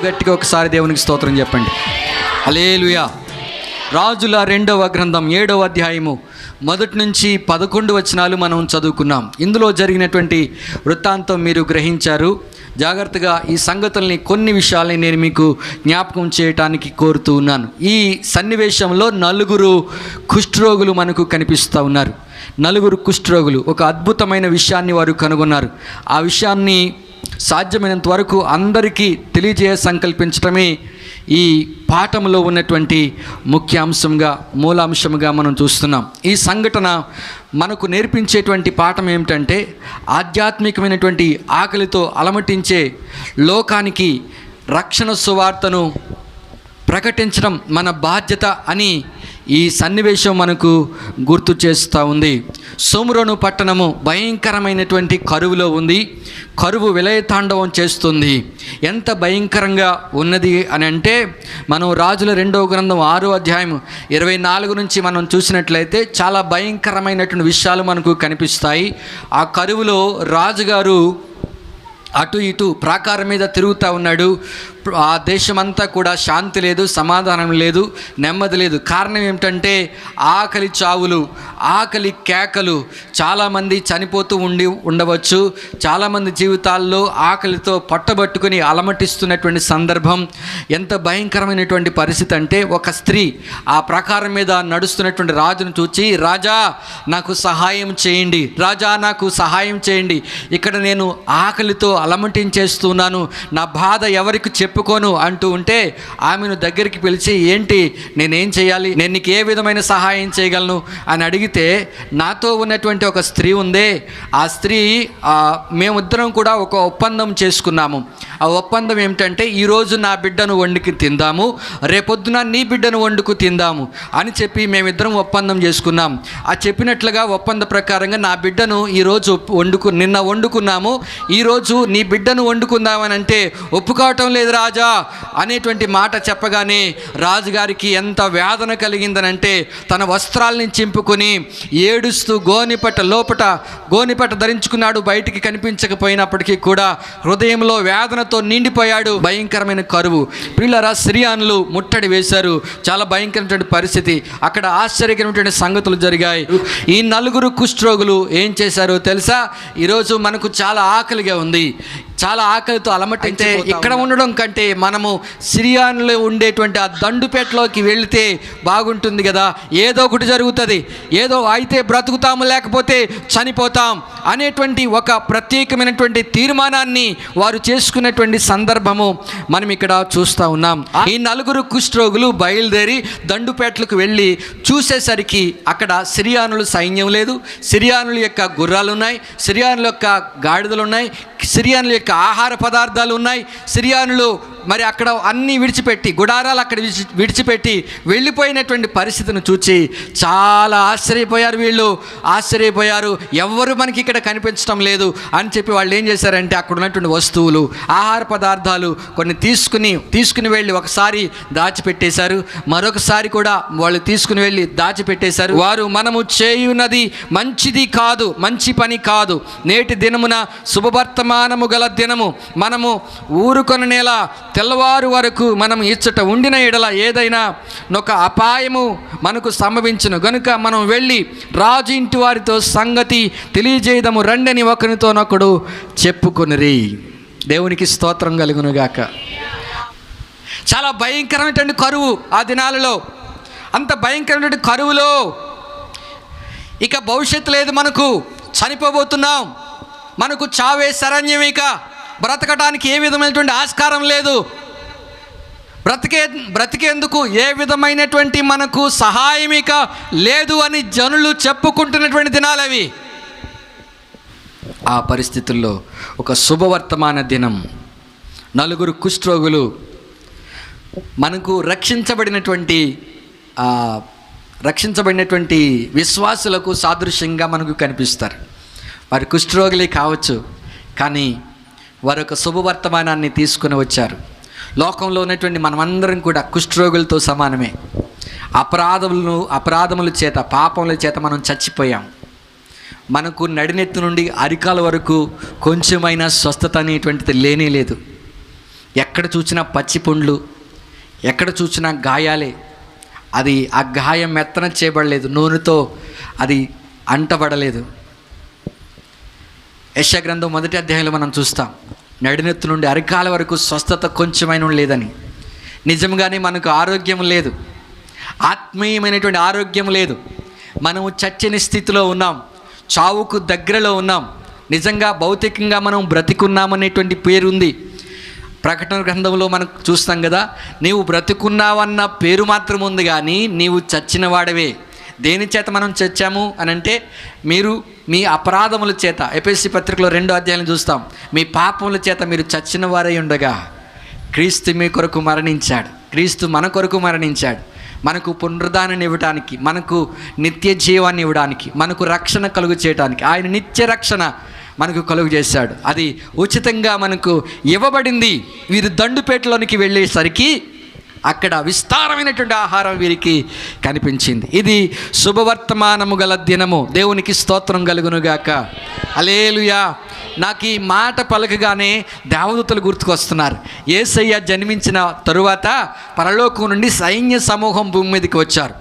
గట్టిగా ఒకసారి దేవునికి స్తోత్రం చెప్పండి. హల్లెలూయా. రాజుల 2వ గ్రంథం 7వ అధ్యాయము 1 నుంచి 11 వచనాలు మనం చదువుకున్నాం. ఇందులో జరిగినటువంటి వృత్తాంతం మీరు గ్రహించారు. జాగ్రత్తగా ఈ సంగతుల్ని, కొన్ని విషయాల్ని నేను మీకు జ్ఞాపకం చేయటానికి కోరుతూ ఉన్నాను. ఈ సన్నివేశంలో 4 కుష్ఠరోగులు మనకు కనిపిస్తూ ఉన్నారు. 4 కుష్ఠరోగులు ఒక అద్భుతమైన విషయాన్ని వారు కనుగొన్నారు. ఆ విషయాన్ని సాధ్యమైనంత వరకు అందరికీ తెలియజేయ సంకల్పించడమే ఈ పాఠంలో ఉన్నటువంటి ముఖ్యాంశంగా, మూలాంశంగా మనం చూస్తున్నాం. ఈ సంఘటన మనకు నేర్పించేటువంటి పాఠం ఏమిటంటే, ఆధ్యాత్మికమైనటువంటి ఆకలితో అలమటించే లోకానికి రక్షణ సువార్తను ప్రకటించడం మన బాధ్యత అని ఈ సన్నివేశం మనకు గుర్తు చేస్తూ ఉంది. సోమ్రోను పట్టణము భయంకరమైనటువంటి కరువులో ఉంది. కరువు విలయతాండవం చేస్తుంది. ఎంత భయంకరంగా ఉన్నది అని అంటే, మనం రాజుల 2వ గ్రంథం 6వ అధ్యాయం 24 నుంచి మనం చూసినట్లయితే చాలా భయంకరమైనటువంటి విషయాలు మనకు కనిపిస్తాయి. ఆ కరువులో రాజుగారు అటు ఇటు ప్రాకారం మీద తిరుగుతూ ఉన్నాడు. ఆ దేశమంతా కూడా శాంతి లేదు, సమాధానం లేదు, నెమ్మది లేదు. కారణం ఏమిటంటే ఆకలి చావులు, ఆకలి కేకలు. చాలామంది చనిపోతూ ఉండవచ్చు. చాలామంది జీవితాల్లో ఆకలితో పట్టబట్టుకుని అలమటిస్తున్నటువంటి సందర్భం. ఎంత భయంకరమైనటువంటి పరిస్థితి అంటే, ఒక స్త్రీ ఆ ప్రాకారం మీద నడుస్తున్నటువంటి రాజును చూచి, రాజా నాకు సహాయం చేయండి, రాజా నాకు సహాయం చేయండి, ఇక్కడ నేను ఆకలితో అలమటించేస్తున్నాను, నా బాధ ఎవరికి చెప్పుకోను అంటూ ఉంటే, ఆమెను దగ్గరికి పిలిచి, ఏంటి నేనేం చేయాలి, నేను నీకు ఏ విధమైన సహాయం చేయగలను అని అడిగితే, నాతో ఉన్నటువంటి ఒక స్త్రీ ఉందే, ఆ స్త్రీ మేమిద్దరం కూడా ఒక ఒప్పందం చేసుకున్నాము. ఆ ఒప్పందం ఏమిటంటే, ఈరోజు నా బిడ్డను వండుకు తిందాము, రేపొద్దున నీ బిడ్డను వండుకు తిందాము అని చెప్పి మేమిద్దరం ఒప్పందం చేసుకున్నాం. ఆ చెప్పినట్లుగా ఒప్పంద ప్రకారంగా నా బిడ్డను ఈరోజు నిన్న వండుకున్నాము, ఈరోజు నీ బిడ్డను వండుకుందామని అంటే ఒప్పుకోవటం లేదు రాజా అనేటువంటి మాట చెప్పగానే రాజుగారికి ఎంత వేదన కలిగిందనంటే, తన వస్త్రాలని చింపుకొని ఏడుస్తూ గోనిపట్ట ధరించుకున్నాడు. బయటికి కనిపించకపోయినప్పటికీ కూడా హృదయంలో వేదనతో నిండిపోయాడు. భయంకరమైన కరువు. ప్రియులారా, సిరియానులు ముట్టడి వేశారు. చాలా భయంకరమైనటువంటి పరిస్థితి. అక్కడ ఆశ్చర్యకరమైనటువంటి సంగతులు జరిగాయి. ఈ 4 కుష్ఠరోగులు ఏం చేశారో తెలుసా? ఈరోజు మనకు చాలా ఆకలిగా ఉంది, చాలా ఆకలితో అలమటించే ఇక్కడ ఉండడం కంటే మనము సిరియానులో ఉండేటువంటి ఆ దండుపేటలోకి వెళితే బాగుంటుంది కదా, ఏదో ఒకటి జరుగుతుంది, ఏదో అయితే బ్రతుకుతాము లేకపోతే చనిపోతాం అనేటువంటి ఒక ప్రత్యేకమైనటువంటి తీర్మానాన్ని వారు చేసుకున్నటువంటి సందర్భము మనం ఇక్కడ చూస్తూ ఉన్నాం. ఈ 4 కుష్ఠరోగులు బయలుదేరి దండుపేటలకు వెళ్ళి చూసేసరికి అక్కడ సిరియానుల సైన్యం లేదు, సిరియానుల యొక్క గుర్రాలు ఉన్నాయి, సిరియానుల యొక్క గాడిదలు ఉన్నాయి, సిరియానుల యొక్క ఆహార పదార్థాలు ఉన్నాయి. సిరియానులు మరి అక్కడ అన్నీ విడిచిపెట్టి, గుడారాలు అక్కడ విడిచిపెట్టి వెళ్ళిపోయినటువంటి పరిస్థితిని చూచి చాలా ఆశ్చర్యపోయారు. వీళ్ళు ఆశ్చర్యపోయారు, ఎవ్వరు మనకి ఇక్కడ కనిపించడం లేదు అని చెప్పి వాళ్ళు ఏం చేశారంటే, అక్కడ ఉన్నటువంటి వస్తువులు, ఆహార పదార్థాలు కొన్ని తీసుకుని వెళ్ళి ఒకసారి దాచిపెట్టేశారు, మరొకసారి కూడా వాళ్ళు తీసుకుని వెళ్ళి దాచిపెట్టేశారు. వారు, మనము చేయున్నది మంచిది కాదు, మంచి పని కాదు, నేటి దినమున శుభవర్తమానము గల దినము, మనము ఊరుకొని నెల తెల్లవారు వరకు మనం ఇచ్చట ఉండిన ఎడల ఏదైనా ఒక అపాయము మనకు సంభవించును గనుక మనం వెళ్ళి రాజు ఇంటి వారితో సంగతి తెలియజేయదము రండని ఒకరితోనొకడు చెప్పుకొనిరి. దేవునికి స్తోత్రం కలుగునుగాక. చాలా భయంకరమైనటువంటి కరువు ఆ దినాలలో. అంత భయంకరమైనటువంటి కరువులో ఇక భవిష్యత్తు లేదు, మనకు చనిపోబోతున్నాం, మనకు చావే శరణ్యం, ఇక బ్రతకడానికి ఏ విధమైనటువంటి ఆస్కారం లేదు, బ్రతికేందుకు ఏ విధమైనటువంటి మనకు సహాయం ఇక లేదు అని జనులు చెప్పుకుంటున్నటువంటి దినాలవి. ఆ పరిస్థితుల్లో ఒక శుభవర్తమాన దినం. 4 కుష్ఠరోగులు మనకు రక్షించబడినటువంటి విశ్వాసులకు సాదృశ్యంగా మనకు కనిపిస్తారు. వారి కుష్ఠరోగులే కావచ్చు, కానీ వారు ఒక శుభవర్తమానాన్ని తీసుకుని వచ్చారు. లోకంలో ఉన్నటువంటి మనమందరం కూడా కుష్ఠరోగులతో సమానమే. అపరాధముల చేత, పాపముల చేత మనం చచ్చిపోయాం. మనకు నడినెత్తి నుండి అరికాల వరకు కొంచెమైనా స్వస్థత అనేటువంటిది లేనే లేదు. ఎక్కడ చూసినా పచ్చి పుండ్లు, ఎక్కడ చూసినా గాయాలే. అది ఆ గాయం మెత్తన చేయబడలేదు, నూనెతో అది అంటబడలేదు. యెషయా గ్రంథం 1వ అధ్యాయంలో మనం చూస్తాం, నడినెత్తు నుండి అరికాల వరకు స్వస్థత కొంచెమైన లేదని. నిజంగానే మనకు ఆరోగ్యం లేదు, ఆత్మీయమైనటువంటి ఆరోగ్యం లేదు. మనము చచ్చని స్థితిలో ఉన్నాం, చావుకు దగ్గరలో ఉన్నాం. నిజంగా భౌతికంగా మనం బ్రతికున్నామనేటువంటి పేరు ఉంది. ప్రకటన గ్రంథంలో మనం చూస్తాం కదా, నీవు బ్రతికున్నావన్న పేరు మాత్రం ఉంది, కానీ నీవు చచ్చిన వాడవే. దేని చేత మనం చచ్చాము అని అంటే, మీరు మీ అపరాధముల చేత, ఎఫెసీ పత్రికలో 2వ అధ్యాయం చూస్తాం, మీ పాపముల చేత మీరు చచ్చిన వారై ఉండగా క్రీస్తు మీ కొరకు మరణించాడు. క్రీస్తు మన కొరకు మరణించాడు, మనకు పునరుద్ధానాన్ని ఇవ్వడానికి, మనకు నిత్య జీవాన్ని ఇవ్వడానికి, మనకు రక్షణ కలుగు చేయడానికి. ఆయన నిత్య రక్షణ మనకు కలుగు చేశాడు. అది ఉచితంగా మనకు ఇవ్వబడింది. వీరు దండుపేటలోనికి వెళ్ళేసరికి అక్కడ విస్తారమైనటువంటి ఆహారం వీరికి కనిపించింది. ఇది శుభవర్తమానము గల దినము. దేవునికి స్తోత్రం కలుగునుగాక. హల్లెలూయా. నాకు ఈ మాట పలకగానే దేవదూతలు గుర్తుకొస్తున్నారు. యేసయ్య జన్మించిన తరువాత పరలోకం నుండి సైన్య సమూహం భూమి మీదకి వచ్చారు.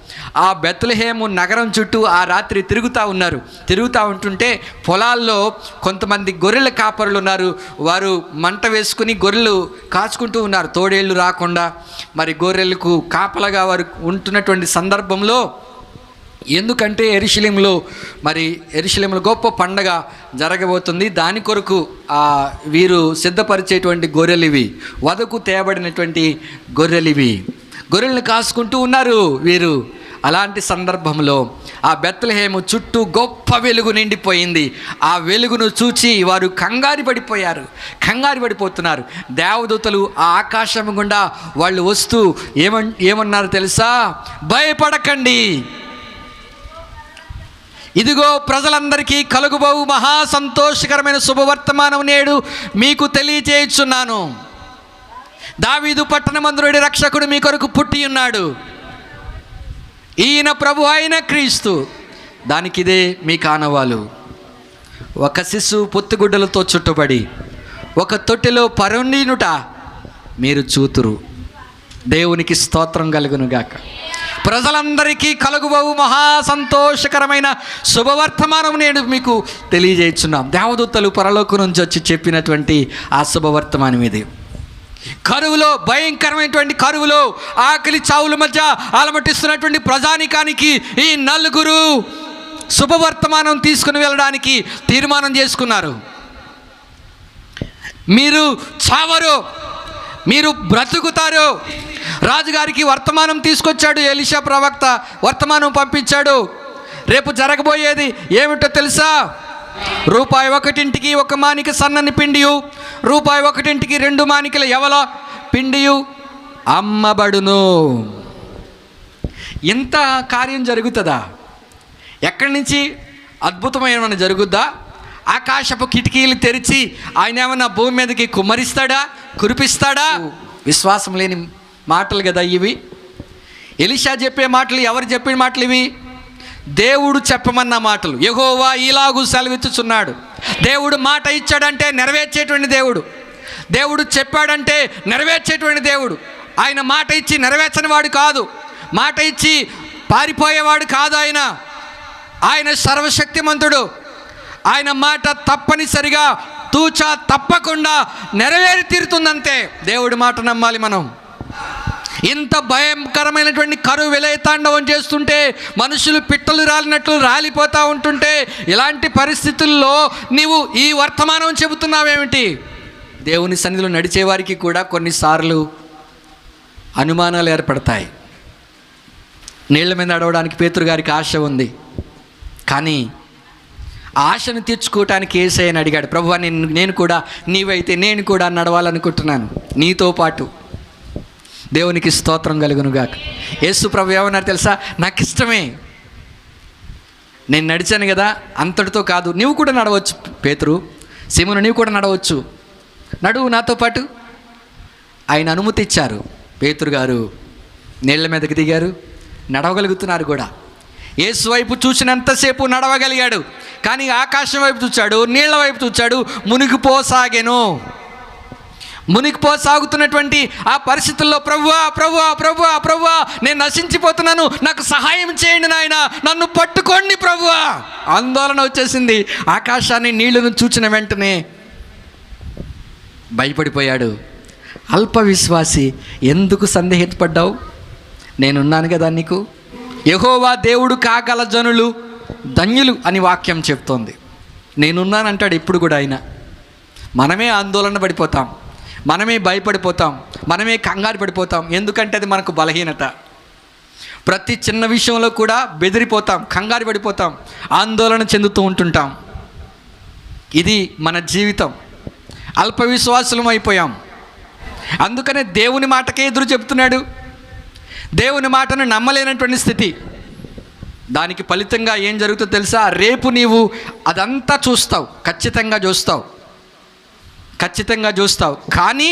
ఆ బెత్లెహేము నగరం చుట్టూ ఆ రాత్రి తిరుగుతూ ఉన్నారు. తిరుగుతూ ఉంటుంటే పొలాల్లో కొంతమంది గొర్రెల కాపరులు ఉన్నారు. వారు మంట వేసుకుని గొర్రెలు కాచుకుంటూ ఉన్నారు, తోడేళ్ళు రాకుండా. మరి గొర్రెలకు కాపలగా వారు ఉంటున్నటువంటి సందర్భంలో, ఎందుకంటే యెరూషలేములో గొప్ప పండగ జరగబోతుంది, దాని కొరకు వీరు సిద్ధపరిచేటువంటి గొర్రెలివి, వదకు తేబడినటువంటి గొర్రెలివి. గొర్రెలను కాసుకుంటూ ఉన్నారు వీరు. అలాంటి సందర్భంలో ఆ బెత్లెహేము చుట్టూ గొప్ప వెలుగు నిండిపోయింది. ఆ వెలుగును చూచి వారు కంగారు పడిపోతున్నారు. దేవదూతలు ఆ ఆకాశం గుండా వాళ్ళు వస్తూ ఏమన్నారు తెలుసా? భయపడకండి, ఇదిగో ప్రజలందరికీ కలుగుబోవు మహా సంతోషకరమైన శుభవర్తమానం నేడు మీకు తెలియజేయుచున్నాను. దావీదు పట్టణమందుడి రక్షకుడు మీ కొరకు పుట్టి ఉన్నాడు. ఈయన ప్రభు అయిన క్రీస్తు. దానికిదే మీ కానవాలు. ఒక శిశువు పొత్తిగుడ్డలతో చుట్టబడి ఒక తొట్టెలో పరుండినుట మీరు చూతురు. దేవునికి స్తోత్రం కలుగునుగాక. ప్రజలందరికీ కలుగుబోవు మహా సంతోషకరమైన శుభవర్తమానం నేను మీకు తెలియజేస్తున్నాం. దేవదూతలు పరలోకం నుంచి వచ్చి చెప్పినటువంటి ఆ శుభవర్తమానం ఇది. కరువులో, భయంకరమైనటువంటి కరువులో, ఆకలి చావుల మధ్య అలమటిస్తున్నటువంటి ప్రజానికానికి ఈ నలుగురు శుభవర్తమానం తీసుకుని వెళ్ళడానికి తీర్మానం చేసుకున్నారు. మీరు చావరు, మీరు బ్రతుకుతారు. రాజుగారికి వర్తమానం తీసుకొచ్చాడు ఎలీషా ప్రవక్త, వర్తమానం పంపించాడు. రేపు జరగబోయేది ఏమిటో తెలుసా? రూపాయి 1 1 మానిక సన్నని పిండియు, రూపాయి 1 2 మానికల యవల పిండియు అమ్మబడును. ఇంత కార్యం జరుగుతుందా? ఎక్కడి నుంచి అద్భుతమైన జరుగుద్దా? ఆకాశపు కిటికీలు తెరిచి ఆయన ఏమన్నా భూమి మీదకి కుమ్మరిస్తాడా, కురిపిస్తాడా? విశ్వాసం లేని మాటలు కదా ఇవి. ఎలీషా చెప్పే మాటలు, ఎవరు చెప్పిన మాటలు ఇవి? దేవుడు చెప్పమన్న మాటలు. యెహోవా ఇలాగు సెలవిచ్చుచున్నాడు. దేవుడు మాట ఇచ్చాడంటే నెరవేర్చేటువంటి దేవుడు. దేవుడు చెప్పాడంటే నెరవేర్చేటువంటి దేవుడు. ఆయన మాట ఇచ్చి నెరవేర్చని వాడు కాదు, మాట ఇచ్చి పారిపోయేవాడు కాదు. ఆయన సర్వశక్తిమంతుడు. ఆయన మాట తప్పనిసరిగా తూచా తప్పకుండా నెరవేరి తీరుతుందంతే. దేవుడి మాట నమ్మాలి మనం. ఇంత భయంకరమైనటువంటి కరువు విలయతాండవం చేస్తుంటే, మనుషులు పిట్టలు రాలినట్లు రాలిపోతూ ఉంటుంటే, ఇలాంటి పరిస్థితుల్లో నీవు ఈ వర్తమానం చెబుతున్నావేమిటి? దేవుని సన్నిధిలో నడిచేవారికి కూడా కొన్నిసార్లు అనుమానాలు ఏర్పడతాయి. నీళ్ల మీద నడవడానికి పేతురు గారికి ఆశ ఉంది, కానీ ఆశను తీర్చుకోవటానికి యేసయ్యని అడిగాడు. ప్రభువా, నేను కూడా నీవైతే నేను కూడా నడవాలనుకుంటున్నాను నీతో పాటు. దేవునికి స్తోత్రం కలుగునుగాక. యేసు ప్రభు ఏమన్నారు తెలుసా? నాకు ఇష్టమే, నేను నడిచాను కదా, అంతటితో కాదు, నీవు కూడా నడవచ్చు. పేతురు, సీమోను, నీవు కూడా నడవచ్చు, నడువు నాతో పాటు. ఆయన అనుమతి ఇచ్చారు. పేతురు గారు నీళ్ల మీదకి దిగారు, నడవగలుగుతున్నారు కూడా. యేసు వైపు చూసినంతసేపు నడవగలిగాడు, కానీ ఆకాశం వైపు చూచాడు, నీళ్ల వైపు చూచాడు, మునిగిపోసాగెను. మునిగిపోసాగుతున్నటువంటి ఆ పరిస్థితుల్లో ప్రభువా ప్రభువా ప్రభువా ప్రభువా నేను నశించిపోతున్నాను, నాకు సహాయం చేయండి నాయన, నన్ను పట్టుకోండి ప్రభువా. ఆందోళన వచ్చేసింది. ఆకాశాన్ని నీళ్లను చూచిన వెంటనే భయపడిపోయాడు. అల్ప విశ్వాసి, ఎందుకు సందేహించబడ్డావు? నేనున్నాను కదా నీకు. యెహోవా దేవుడు కాగల జనులు ధన్యులు అని వాక్యం చెప్తోంది. నేనున్నానంటాడు ఇప్పుడు కూడా ఆయన. మనమే ఆందోళన పడిపోతాం, మనమే భయపడిపోతాం, మనమే కంగారు పడిపోతాం. ఎందుకంటే అది మనకు బలహీనత. ప్రతి చిన్న విషయంలో కూడా బెదిరిపోతాం, కంగారు పడిపోతాం, ఆందోళన చెందుతూ ఉంటుంటాం. ఇది మన జీవితం. అల్ప విశ్వాసులం అయిపోయాం. అందుకనే దేవుని మాటకే ఎదురు చెప్తున్నాడు. దేవుని మాటను నమ్మలేనటువంటి స్థితి. దానికి ఫలితంగా ఏం జరుగుతుందో తెలుసా? రేపు నీవు అదంతా చూస్తావు, ఖచ్చితంగా చూస్తావు, కానీ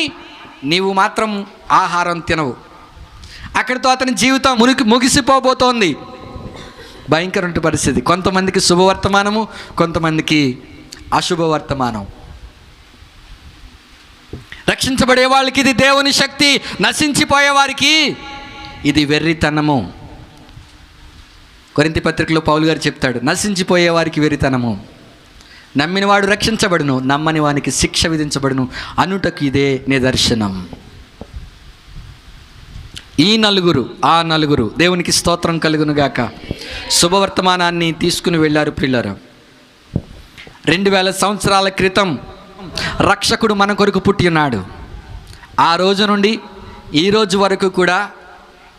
నీవు మాత్రం ఆహారం తినవు. అక్కడితో అతని జీవితం ముగిసిపోబోతోంది. భయంకరమైన పరిస్థితి. కొంతమందికి శుభవర్తమానము, కొంతమందికి అశుభవర్తమానం. రక్షించబడే వాళ్ళకి ఇది దేవుని శక్తి, నశించిపోయే వారికి ఇది వెర్రితనము. కొరింథీ పత్రికలో పౌలు గారు చెప్తాడు, నశించిపోయే వారికి వెర్రితనము, నమ్మినవాడు రక్షించబడును, నమ్మని వానికి శిక్ష విధించబడును అనుటకు ఇదే నిదర్శనం. ఈ నలుగురు ఆ నలుగురు దేవునికి స్తోత్రం కలుగును గాక శుభవర్తమానాన్ని తీసుకుని వెళ్ళారు. ప్రియులారా, 2000 సంవత్సరాల క్రితం రక్షకుడు మన కొరకు పుట్టి ఉన్నాడు. ఆ రోజు నుండి ఈ రోజు వరకు కూడా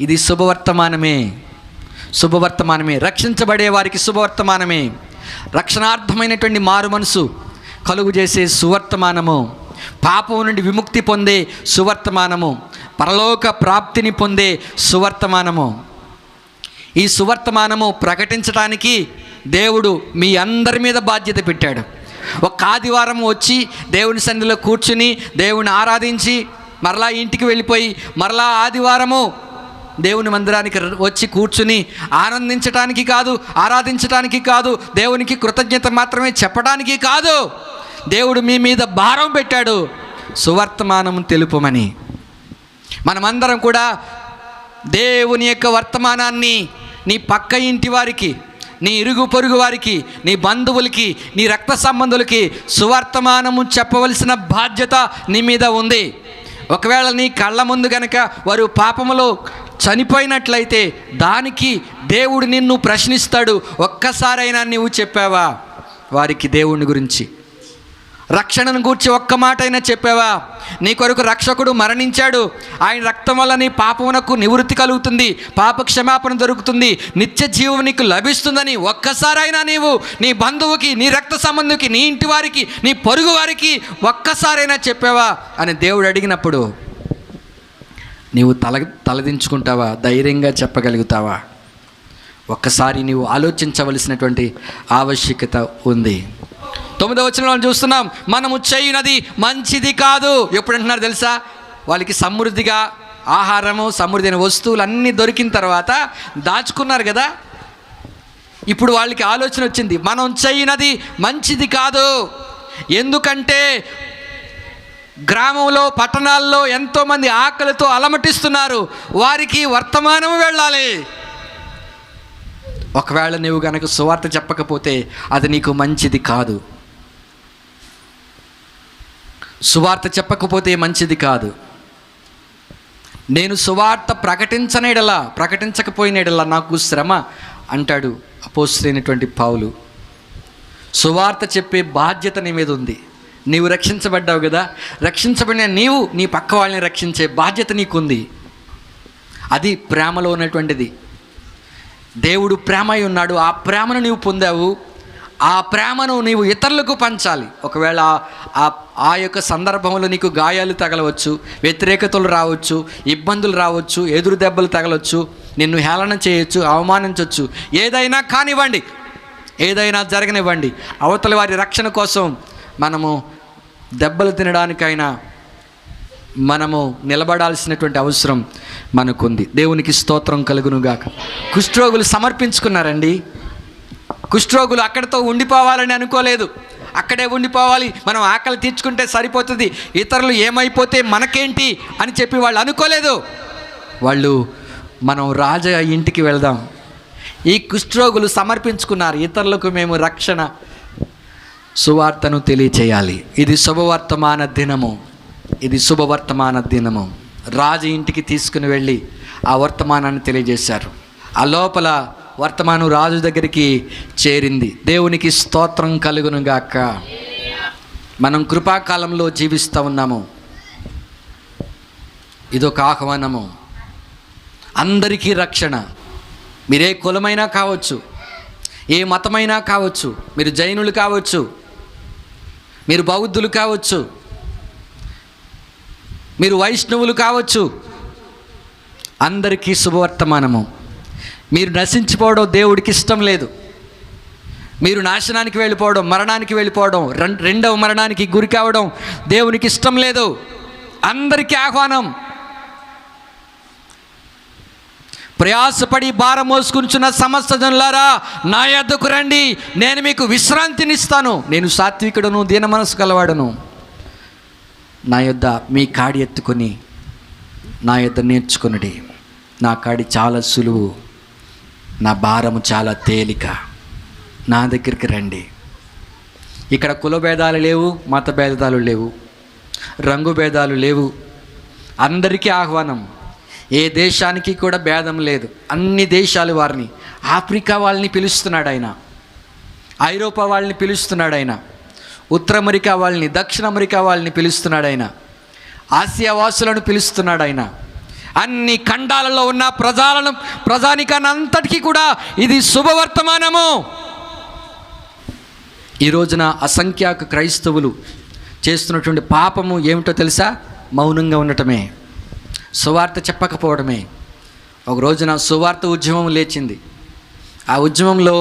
ఇది శుభవర్తమానమే. రక్షించబడే వారికి శుభవర్తమానమే. రక్షణార్థమైనటువంటి మారు మనసు కలుగు చేసే సువర్తమానము, పాపం నుండి విముక్తి పొందే సువర్తమానము, పరలోక ప్రాప్తిని పొందే సువర్తమానము. ఈ సువర్తమానము ప్రకటించడానికి దేవుడు మీ అందరి మీద బాధ్యత పెట్టాడు. ఒక ఆదివారం వచ్చి దేవుని సన్నిధిలో కూర్చుని దేవుని ఆరాధించి మరలా ఇంటికి వెళ్ళిపోయి మరలా ఆదివారము దేవుని మందిరానికి వచ్చి కూర్చుని ఆనందించడానికి కాదు, ఆరాధించడానికి కాదు, దేవునికి కృతజ్ఞత మాత్రమే చెప్పడానికి కాదు. దేవుడు మీ మీద భారం పెట్టాడు, సువర్తమానం తెలుపమని. మనమందరం కూడా దేవుని యొక్క వర్తమానాన్ని నీ పక్క ఇంటి వారికి, నీ ఇరుగు పొరుగు వారికి, నీ బంధువులకి, నీ రక్త సంబంధులకి సువర్తమానము చెప్పవలసిన బాధ్యత నీ మీద ఉంది. ఒకవేళ నీ కళ్ళ ముందు గనక వారు పాపములో చనిపోయినట్లయితే దానికి దేవుడు నిన్ను ప్రశ్నిస్తాడు. ఒక్కసారైనా నీవు చెప్పావా వారికి దేవుని గురించి? రక్షణను గూర్చి ఒక్క మాట అయినా చెప్పావా? నీ కొరకు రక్షకుడు మరణించాడు, ఆయన రక్తం వల్ల నీ పాపమునకు నివృత్తి కలుగుతుంది, పాప క్షమాపణ దొరుకుతుంది, నిత్య జీవం నీకు లభిస్తుందని ఒక్కసారైనా నీవు నీ బంధువుకి, నీ రక్త సంబంధికి, నీ ఇంటి వారికి, నీ పొరుగు వారికి ఒక్కసారైనా చెప్పావా అని దేవుడు అడిగినప్పుడు నీవు తలదించుకుంటావా? ధైర్యంగా చెప్పగలుగుతావా? ఒక్కసారి నీవు ఆలోచించవలసినటువంటి ఆవశ్యకత ఉంది. 9వ వచనంలో చూస్తున్నాం, మనము చేయునది మంచిది కాదు. ఎప్పుడు అంటున్నారు తెలుసా? వాళ్ళకి సమృద్ధిగా ఆహారము, సమృద్ధి అయిన వస్తువులు అన్నీ దొరికిన తర్వాత దాచుకున్నారు కదా. ఇప్పుడు వాళ్ళకి ఆలోచన వచ్చింది, మనం చేయునది మంచిది కాదు. ఎందుకంటే గ్రామంలో, పట్టణాల్లో ఎంతోమంది ఆకలితో అలమటిస్తున్నారు, వారికి వర్తమానం వెళ్ళాలి. ఒకవేళ నువ్వు కనుక సువార్త చెప్పకపోతే అది నీకు మంచిది కాదు. సువార్త చెప్పకపోతే మంచిది కాదు. నేను సువార్త ప్రకటించకపోయినడలా నాకు శ్రమ అంటాడు అపోస్తలుడైనటువంటి పౌలు. సువార్త చెప్పే బాధ్యత నీ మీద ఉంది. నీవు రక్షించబడ్డావు కదా, రక్షించబడిన నీవు నీ పక్క వాళ్ళని రక్షించే బాధ్యత నీకుంది. అది ప్రేమలో ఉన్నటువంటిది. దేవుడు ప్రేమ అయి ఉన్నాడు, ఆ ప్రేమను నీవు పొందావు, ఆ ప్రేమను నీవు ఇతరులకు పంచాలి. ఒకవేళ ఆ యొక్క సందర్భంలో నీకు గాయాలు తగలవచ్చు, వ్యతిరేకతలు రావచ్చు, ఇబ్బందులు రావచ్చు, ఎదురు దెబ్బలు తగలవచ్చు, నిన్ను హేళన చేయొచ్చు, అవమానించవచ్చు, ఏదైనా కానివ్వండి, ఏదైనా జరగనివ్వండి. అవతల వారి రక్షణ కోసం మనము దెబ్బలు తినడానికైనా మనము నిలబడాల్సినటువంటి అవసరం మనకుంది. దేవునికి స్తోత్రం కలుగునుగాక. కుష్ఠరోగులు సమర్పించుకున్నారండి. కుష్ఠరోగులు అక్కడితో ఉండిపోవాలని అనుకోలేదు. అక్కడే ఉండిపోవాలి, మనం ఆకలి తీర్చుకుంటే సరిపోతుంది, ఇతరులు ఏమైపోతే మనకేంటి అని చెప్పి వాళ్ళు అనుకోలేదు. వాళ్ళు మనం రాజు ఇంటికి వెళ్దాం. ఈ కుష్ఠరోగులు సమర్పించుకున్నారు, ఇతరులకు మేము రక్షణ సువార్తను తెలియచేయాలి. ఇది శుభవర్తమాన దినము, ఇది శుభవర్తమాన దినము. రాజు ఇంటికి తీసుకుని వెళ్ళి ఆ వర్తమానాన్ని తెలియజేశారు. ఆ లోపల వర్తమానం రాజు దగ్గరికి చేరింది. దేవునికి స్తోత్రం కలుగును గాక. మనం కృపాకాలంలో జీవిస్తూ ఉన్నాము. ఇదొక ఆహ్వానము, అందరికీ రక్షణ. మీరే కులమైనా కావచ్చు, ఏ మతమైనా కావచ్చు, మీరు జైనులు కావచ్చు, మీరు బౌద్ధులు కావచ్చు, మీరు వైష్ణవులు కావచ్చు, అందరికీ శుభవర్తమానము. మీరు నశించిపోవడం దేవుడికి ఇష్టం లేదు. మీరు నాశనానికి వెళ్ళిపోవడం, మరణానికి వెళ్ళిపోవడం, రెండవ మరణానికి గురి కావడం దేవునికి ఇష్టం లేదు. అందరికీ ఆహ్వానం. ప్రయాసపడి భారం మోసుకుంటున్న సమస్త జనులారా నా యొద్దకు రండి, నేను మీకు విశ్రాంతినిస్తాను. నేను సాత్వికుడును, దీన మనసు కలవాడును. నా యొద్ద మీ కాడి ఎత్తుకొని నా యొద్ద నేర్చుకొనుడి. నా కాడి చాలా సులువు, నా భారము చాలా తేలిక. నా దగ్గరికి రండి. ఇక్కడ కుల భేదాలు లేవు, మత భేదాలు లేవు, రంగు భేదాలు లేవు. అందరికీ ఆహ్వానం. ఏ దేశానికి కూడా భేదం లేదు. అన్ని దేశాల వారిని, ఆఫ్రికా వాళ్ళని పిలుస్తున్నాడు ఆయన, ఐరోపా వాళ్ళని పిలుస్తున్నాడు ఆయన, ఉత్తర అమెరికా వాళ్ళని, దక్షిణ అమెరికా వాళ్ళని పిలుస్తున్నాడు ఆయన, ఆసియా వాసులను పిలుస్తున్నాడు ఆయన. అన్ని ఖండాలలో ఉన్న ప్రజానికాన్ని అంతటికీ కూడా ఇది శుభవర్తమానము. ఈ రోజున అసంఖ్యాక క్రైస్తవులు చేస్తున్నటువంటి పాపము ఏమిటో తెలుసా? మౌనంగా ఉండటమే, సువార్త చెప్పకపోవడమే. ఒక రోజున సువార్త ఉద్యమం లేచింది. ఆ ఉద్యమంలో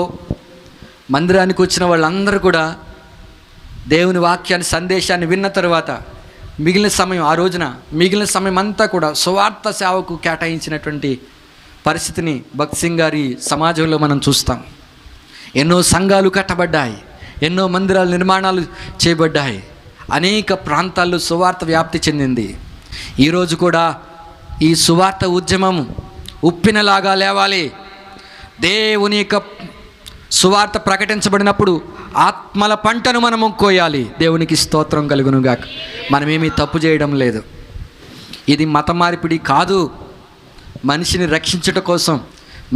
మందిరానికి వచ్చిన వాళ్ళందరూ కూడా దేవుని వాక్యాన్ని, సందేశాన్ని విన్న తర్వాత మిగిలిన సమయం, ఆ రోజున మిగిలిన సమయం అంతా కూడా సువార్త సేవకు కేటాయించినటువంటి పరిస్థితిని భక్త్ సింగ్ గారి సమాజంలో మనం చూస్తాం. ఎన్నో సంఘాలు కట్టబడ్డాయి, ఎన్నో మందిరాల నిర్మాణాలు చేయబడ్డాయి, అనేక ప్రాంతాల్లో సువార్త వ్యాప్తి చెందింది. ఈరోజు కూడా ఈ సువార్త ఉద్యమం ఉప్పినలాగా లేవాలి. దేవుని యొక్క సువార్త ప్రకటించబడినప్పుడు ఆత్మల పంటను మనము కోయాలి. దేవునికి స్తోత్రం కలుగునుగాక. మనమేమీ తప్పు చేయడం లేదు. ఇది మత మార్పిడి కాదు. మనిషిని రక్షించడం కోసం,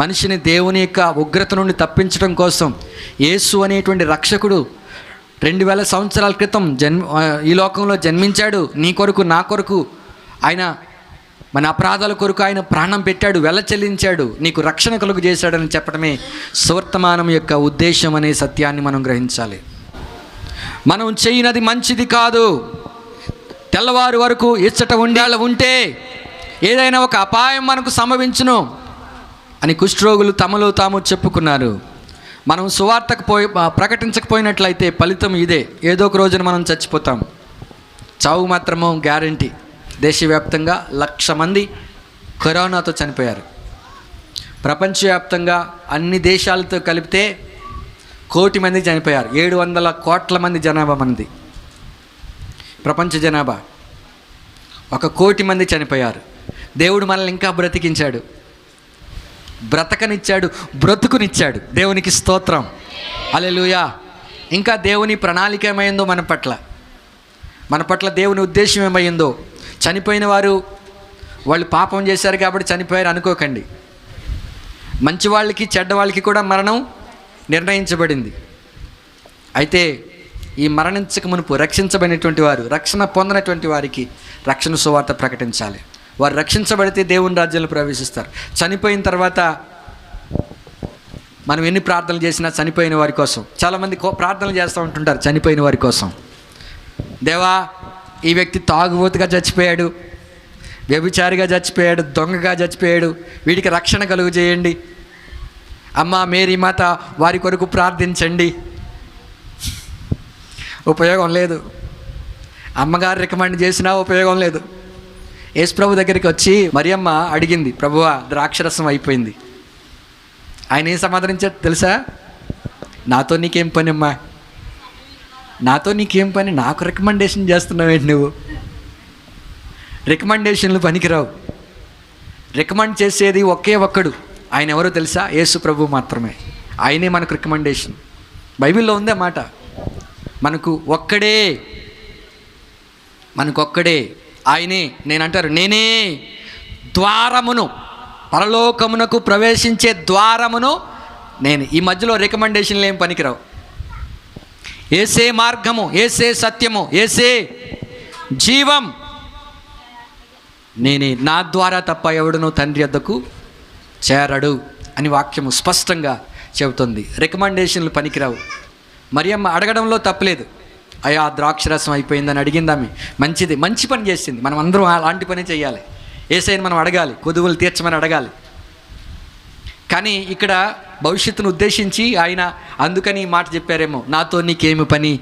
మనిషిని దేవుని యొక్క ఉగ్రత నుండి తప్పించడం కోసం యేసు అనేటువంటి రక్షకుడు 2000 సంవత్సరాల క్రితం ఈ లోకంలో జన్మించాడు. నీ కొరకు, నా కొరకు ఆయన మన అపరాధాల కొరకు ఆయన ప్రాణం పెట్టాడు, వెల చెల్లించాడు, నీకు రక్షణ కలుగు చేశాడని చెప్పడమే సువర్తమానం యొక్క ఉద్దేశం అనే సత్యాన్ని మనం గ్రహించాలి. మనం చేయనది మంచిది కాదు. తెల్లవారు వరకు ఇచ్చట ఉంటే ఏదైనా ఒక అపాయం మనకు సంభవించును అని కుష్ఠరోగులు తమలో తాము చెప్పుకున్నారు. మనం సువార్తకు ప్రకటించకపోయినట్లయితే ఫలితం ఇదే. ఏదో ఒక రోజున మనం చచ్చిపోతాం. చావు మాత్రము గ్యారంటీ. దేశవ్యాప్తంగా 1,00,000 మంది కరోనాతో చనిపోయారు. ప్రపంచవ్యాప్తంగా అన్ని దేశాలతో కలిపితే 1,00,00,000 మంది చనిపోయారు. 700 కోట్ల మంది జనాభా మనది. ప్రపంచ జనాభా 1,00,00,000 మంది చనిపోయారు. దేవుడు మనల్ని ఇంకా బ్రతికించాడు, బ్రతకనిచ్చాడు, బ్రతుకునిచ్చాడు. దేవునికి స్తోత్రం, హల్లెలూయా. ఇంకా దేవుని ప్రణాళిక ఏమైందో మన పట్ల దేవుని ఉద్దేశం ఏమైందో. చనిపోయిన వారు వాళ్ళు పాపం చేశారు కాబట్టి చనిపోయారు అనుకోకండి. మంచి వాళ్ళకి, చెడ్డ వాళ్ళకి కూడా మరణం నిర్ణయించబడింది. అయితే ఈ మరణించక మునుపు రక్షించబడినటువంటి వారు, రక్షణ పొందినటువంటి వారికి రక్షణ సువార్త ప్రకటించాలి. వారు రక్షించబడితే దేవుని రాజ్యంలో ప్రవేశిస్తారు. చనిపోయిన తర్వాత మనం ఎన్ని ప్రార్థనలు చేసినా చనిపోయిన వారి కోసం, చాలామంది ప్రార్థనలు చేస్తూ ఉంటుంటారు చనిపోయిన వారి కోసం. దేవా, ఈ వ్యక్తి తాగుబోతుగా చచ్చిపోయాడు, వ్యభిచారిగా చచ్చిపోయాడు, దొంగగా చచ్చిపోయాడు, వీడికి రక్షణ కలుగు చేయండి. అమ్మ మేరీ మాత వారి కొరకు ప్రార్థించండి. ఉపయోగం లేదు. అమ్మగారు రికమెండ్ చేసినా ఉపయోగం లేదు. యేసు ప్రభు దగ్గరికి వచ్చి మరియమ్మ అడిగింది, ప్రభువా ద్రాక్షరసం అయిపోయింది. ఆయన ఏం సమాధానించాడు తెలుసా? నాతో నీకేం పని అమ్మా, నాతో నీకేం పని, నాకు రికమెండేషన్ చేస్తున్నావేంటి నువ్వు? రికమెండేషన్లు పనికిరావు. రికమెండ్ చేసేది ఒకే ఒక్కడు, ఆయన ఎవరో తెలుసా? యేసు ప్రభు మాత్రమే. ఆయనే మనకు రికమెండేషన్. బైబిల్లో ఉందే మాట, మనకు ఒక్కడే ఆయనే. నేనంటారు, నేనే ద్వారమును, పరలోకమునకు ప్రవేశించే ద్వారమును నేను. ఈ మధ్యలో రికమెండేషన్లు ఏం పనికిరావు. ఏసే మార్గము, ఏసే సత్యము, ఏసే జీవం, నేనే, నా ద్వారా తప్ప ఎవడునూ తండ్రి వద్దకు చేరడు అని వాక్యము స్పష్టంగా చెబుతుంది. రికమెండేషన్లు పనికిరావు. మరియమ్మ అడగడంలో తప్పలేదు. అయ్యా ద్రాక్షరసం అయిపోయిందని అడిగిందామె, మంచిది, మంచి పని చేసింది. మనం అందరం అలాంటి పని చేయాలి. యేసయ్యను మనం అడగాలి, కొదువులు తీర్చమని అడగాలి. కానీ ఇక్కడ భవిష్యత్తును ఉద్దేశించి ఆయన అందుకని ఈ మాట చెప్పారేమో, నాతో నీకేమి పని,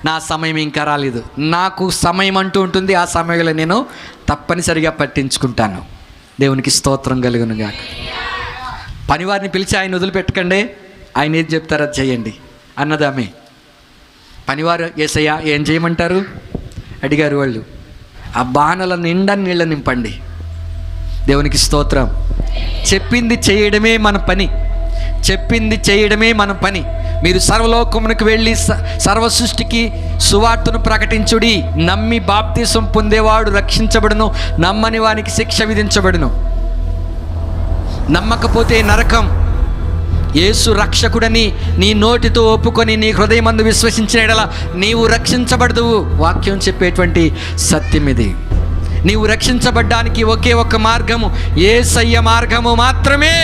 నా సమయం ఇంకా రాలేదు. నాకు సమయం అంటూ ఉంటుంది, ఆ సమయంలో నేను తప్పనిసరిగా పట్టించుకుంటాను. దేవునికి స్తోత్రం కలుగునుగాక. పనివారిని పిలిచి ఆయన వదిలిపెట్టకండి, ఆయన ఏది చెప్తారో అది చేయండి అన్నదామే. పనివారు యేసయ్య ఏం చేయమంటారు అడిగారు వాళ్ళు. ఆ బాణల నిండా నీళ్ళ నింపండి. దేవునికి స్తోత్రం. చెప్పింది చేయడమే మన పని, చెప్పింది చేయడమే మన పని. మీరు సర్వలోకమునకు వెళ్ళి సర్వ సృష్టికి సువార్తను ప్రకటించుడి. నమ్మి బాప్తిసం పొందేవాడు రక్షించబడును, నమ్మని వానికి శిక్ష విధించబడును. నమ్మకపోతే నరకం. యేసు రక్షకుడని నీ నోటితో ఒప్పుకొని నీ హృదయమందు విశ్వసించిన యెడల నీవు రక్షించబడదువు. వాక్యం చెప్పేటువంటి సత్యం ఇది. నీవు రక్షించబడ్డానికి ఒకే ఒక్క మార్గము, యేసయ్య మార్గము మాత్రమే.